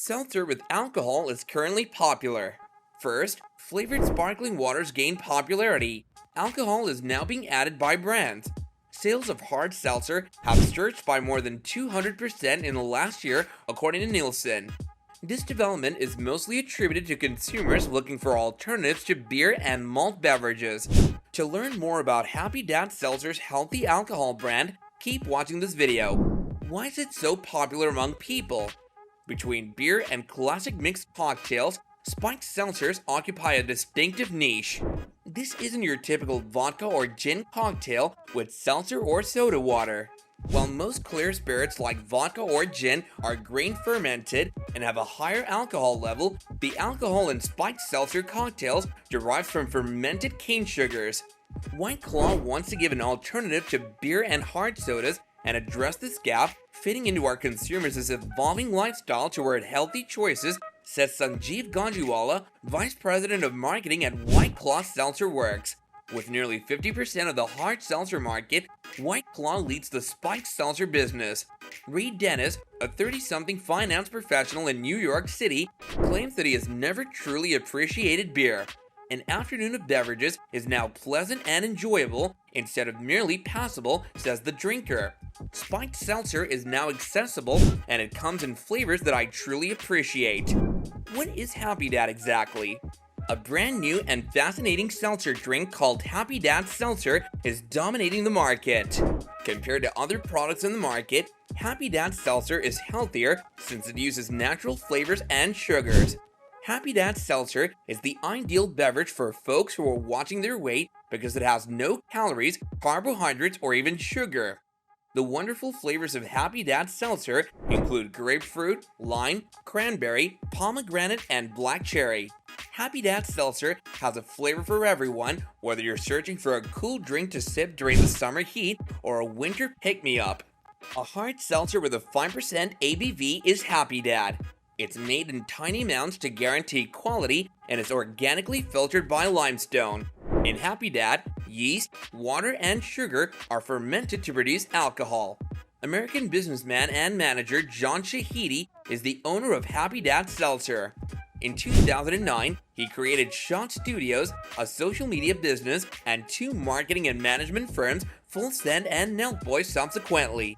Seltzer with alcohol is currently popular. First, flavored sparkling waters gain popularity. Alcohol is now being added by brands. Sales of hard seltzer have surged by more than 200% in the last year, according to Nielsen. This development is mostly attributed to consumers looking for alternatives to beer and malt beverages. To learn more about Happy Dad Seltzer's healthy alcohol brand, keep watching this video. Why is it so popular among people? Between beer and classic mixed cocktails, spiked seltzers occupy a distinctive niche. This isn't your typical vodka or gin cocktail with seltzer or soda water. While most clear spirits like vodka or gin are grain fermented and have a higher alcohol level, the alcohol in spiked seltzer cocktails derives from fermented cane sugars. White Claw wants to give an alternative to beer and hard sodas and address this gap, fitting into our consumers' evolving lifestyle toward healthy choices, says Sanjeev Ganjiwala, Vice President of Marketing at White Claw Seltzer Works. With nearly 50% of the hard seltzer market, White Claw leads the spiked seltzer business. Reed Dennis, a 30-something finance professional in New York City, claims that he has never truly appreciated beer. An afternoon of beverages is now pleasant and enjoyable instead of merely passable, says the drinker. Spiked seltzer is now accessible and it comes in flavors that I truly appreciate. What is Happy Dad exactly? A brand new and fascinating seltzer drink called Happy Dad Seltzer is dominating the market. Compared to other products in the market, Happy Dad Seltzer is healthier since it uses natural flavors and sugars. Happy Dad Seltzer is the ideal beverage for folks who are watching their weight because it has no calories, carbohydrates, or even sugar. The wonderful flavors of Happy Dad Seltzer include grapefruit, lime, cranberry, pomegranate, and black cherry. Happy Dad Seltzer has a flavor for everyone, whether you're searching for a cool drink to sip during the summer heat or a winter pick-me-up. A hard seltzer with a 5% ABV is Happy Dad. It's made in tiny amounts to guarantee quality and is organically filtered by limestone. In Happy Dad, yeast, water, and sugar are fermented to produce alcohol. American businessman and manager John Shahidi is the owner of Happy Dad Seltzer. In 2009, he created Shot Studios, a social media business, and two marketing and management firms, Full Send and Nelk Boy subsequently.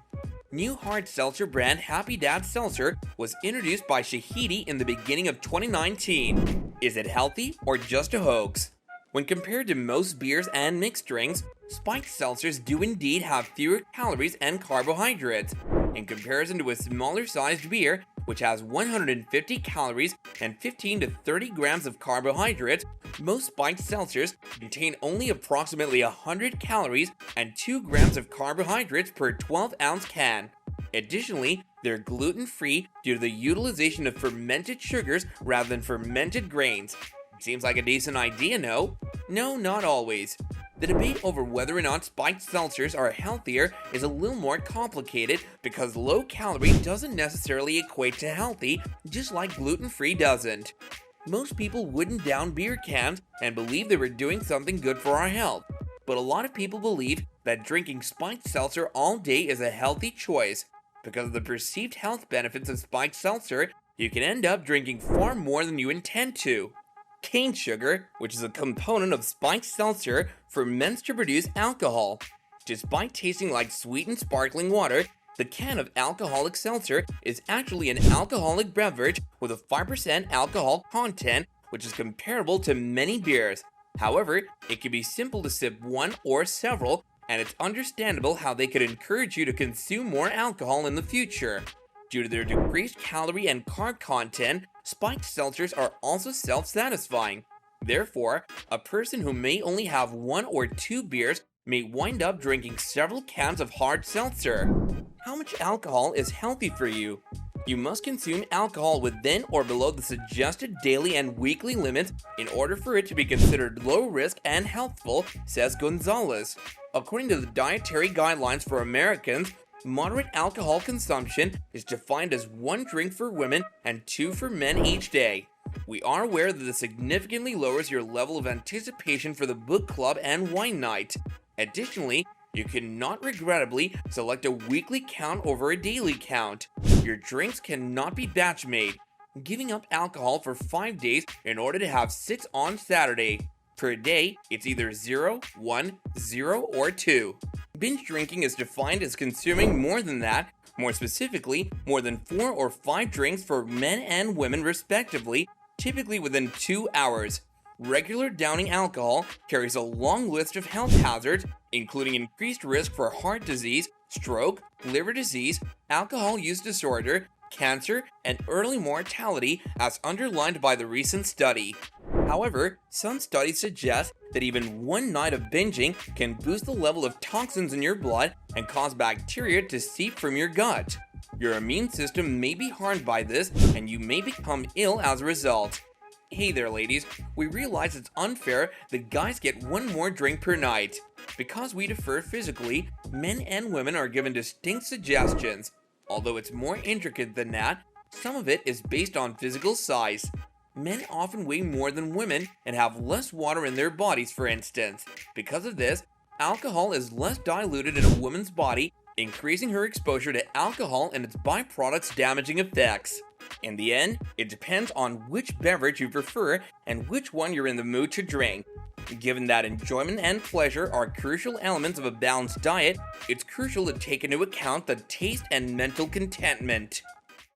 New hard seltzer brand Happy Dad Seltzer was introduced by Shahidi in the beginning of 2019. Is it healthy or just a hoax? When compared to most beers and mixed drinks, spiked seltzers do indeed have fewer calories and carbohydrates. In comparison to a smaller sized beer, which has 150 calories and 15 to 30 grams of carbohydrates, most spiked seltzers contain only approximately 100 calories and 2 grams of carbohydrates per 12-ounce can. Additionally, they're gluten-free due to the utilization of fermented sugars rather than fermented grains. Seems like a decent idea, no? No, not always. The debate over whether or not spiked seltzers are healthier is a little more complicated because low calorie doesn't necessarily equate to healthy, just like gluten-free doesn't. Most people wouldn't down beer cans and believe they were doing something good for our health, but a lot of people believe that drinking spiked seltzer all day is a healthy choice. Because of the perceived health benefits of spiked seltzer, you can end up drinking far more than you intend to. Cane sugar, which is a component of spiked seltzer, ferments to produce alcohol. Despite tasting like sweetened sparkling water, the can of alcoholic seltzer is actually an alcoholic beverage with a 5% alcohol content, which is comparable to many beers. However, it can be simple to sip one or several, and it's understandable how they could encourage you to consume more alcohol in the future. Due to their decreased calorie and carb content, spiked seltzers are also self-satisfying. Therefore, a person who may only have 1 or 2 beers may wind up drinking several cans of hard seltzer. How much alcohol is healthy for you? You must consume alcohol within or below the suggested daily and weekly limits in order for it to be considered low risk and healthful, says Gonzalez. According to the Dietary Guidelines for Americans, moderate alcohol consumption is defined as 1 drink for women and 2 for men each day. We are aware that this significantly lowers your level of anticipation for the book club and wine night. Additionally, you cannot regrettably select a weekly count over a daily count. Your drinks cannot be batch made. giving up alcohol for 5 days in order to have 6 on Saturday. Per day, it's either 0, 1, 0, or 2. Binge drinking is defined as consuming more than that, more specifically, more than 4 or 5 drinks for men and women respectively, typically within 2 hours. Regular downing alcohol carries a long list of health hazards, including increased risk for heart disease, stroke, liver disease, alcohol use disorder, cancer, and early mortality, as underlined by the recent study. However, some studies suggest that even one night of binging can boost the level of toxins in your blood and cause bacteria to seep from your gut. Your immune system may be harmed by this, and you may become ill as a result. Hey there, ladies. We realize it's unfair that guys get one more drink per night. Because we differ physically, men and women are given distinct suggestions. Although it's more intricate than that, some of it is based on physical size. Men often weigh more than women and have less water in their bodies, for instance. Because of this, alcohol is less diluted in a woman's body, increasing her exposure to alcohol and its byproducts' damaging effects. In the end, it depends on which beverage you prefer and which one you're in the mood to drink. Given that enjoyment and pleasure are crucial elements of a balanced diet, it's crucial to take into account the taste and mental contentment.